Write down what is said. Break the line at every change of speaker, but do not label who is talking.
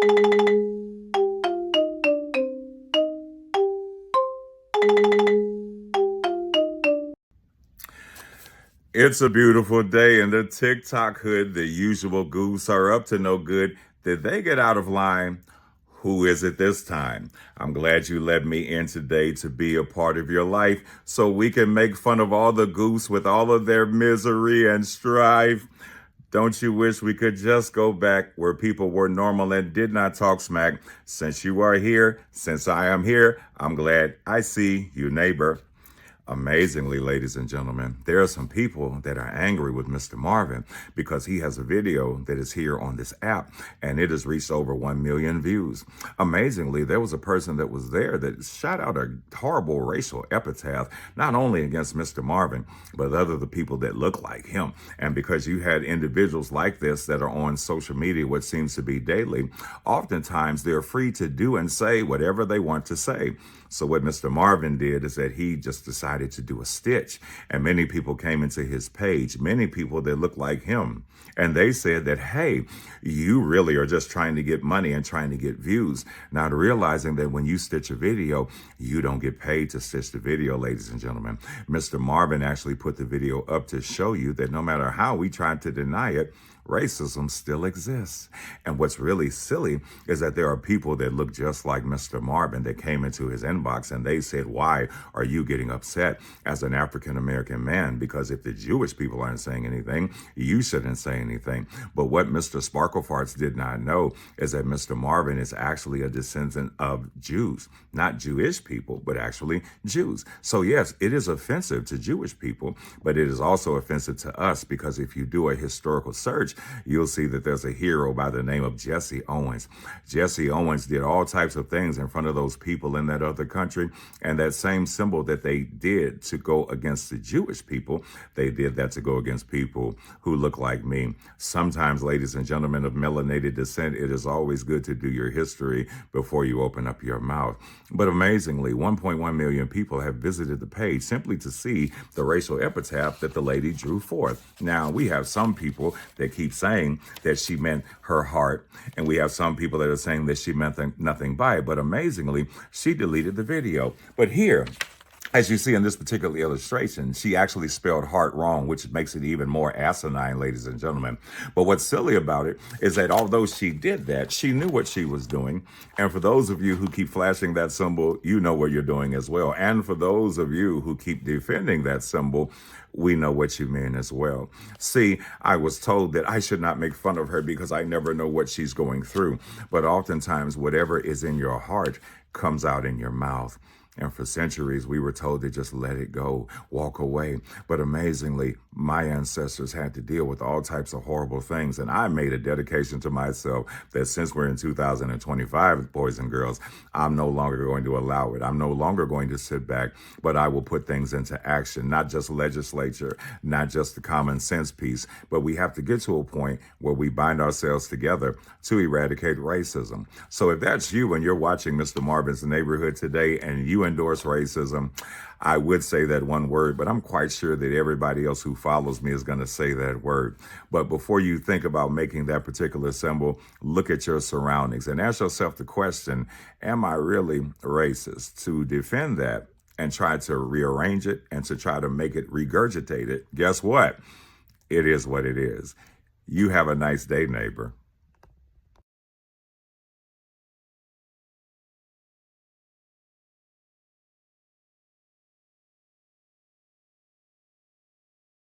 It's a beautiful day in the TikTok hood. The usual goose are up to no good. Did they get out of line? Who is it this time? I'm glad you let me in today to be a part of your life so we can make fun of all the goose with all of their misery and strife. Don't you wish we could just go back where people were normal and did not talk smack? Since you are here, since I am here, I'm glad I see you, neighbor. Amazingly, ladies and gentlemen, there are some people that are angry with Mr. Marvin because he has a video that is here on this app and it has reached over 1 million views. Amazingly, there was a person that was there that shot out a horrible racial epitaph, not only against Mr. Marvin, but other the people that look like him. And because you had individuals like this that are on social media, what seems to be daily, oftentimes they're free to do and say whatever they want to say. So what Mr. Marvin did is that he just decided to do a stitch, and many people came into his page, many people that look like him, and they said that, hey, you really are just trying to get money and trying to get views, not realizing that when you stitch a video, you don't get paid to stitch the video, ladies and gentlemen. Mr. Marvin actually put the video up to show you that no matter how we tried to deny it, racism still exists. And what's really silly is that there are people that look just like Mr. Marvin that came into his inbox and they said, why are you getting upset as an African-American man? Because if the Jewish people aren't saying anything, you shouldn't say anything. But what Mr. Sparklefarts did not know is that Mr. Marvin is actually a descendant of Jews, not Jewish people, but actually Jews. So yes, it is offensive to Jewish people, but it is also offensive to us because if you do a historical search, you'll see that there's a hero by the name of Jesse Owens. Jesse Owens did all types of things in front of those people in that other country. And that same symbol that they did to go against the Jewish people, they did that to go against people who look like me. Sometimes, ladies and gentlemen of melanated descent, it is always good to do your history before you open up your mouth. But amazingly, 1.1 million people have visited the page simply to see the racial epitaph that the lady drew forth. Now, we have some people that keep saying that she meant her heart, and we have some people that are saying that she meant nothing by it, but amazingly, she deleted the video. But here, as you see in this particular illustration, she actually spelled heart wrong, which makes it even more asinine, ladies and gentlemen. But what's silly about it is that although she did that, she knew what she was doing. And for those of you who keep flashing that symbol, you know what you're doing as well. And for those of you who keep defending that symbol, we know what you mean as well. See, I was told that I should not make fun of her because I never know what she's going through. But oftentimes, whatever is in your heart comes out in your mouth. And for centuries, we were told to just let it go, walk away. But amazingly, my ancestors had to deal with all types of horrible things. And I made a dedication to myself that since we're in 2025, boys and girls, I'm no longer going to allow it. I'm no longer going to sit back, but I will put things into action, not just legislature, not just the common sense piece, but we have to get to a point where we bind ourselves together to eradicate racism. So if that's you and you're watching Mr. Marvin's Neighborhood today and you endorse racism, I would say that one word, but I'm quite sure that everybody else who follows me is going to say that word. But before you think about making that particular symbol, look at your surroundings and ask yourself the question, am I really racist? To defend that and try to rearrange it and to try to make it regurgitate it, guess what? It is what it is. You have a nice day, neighbor.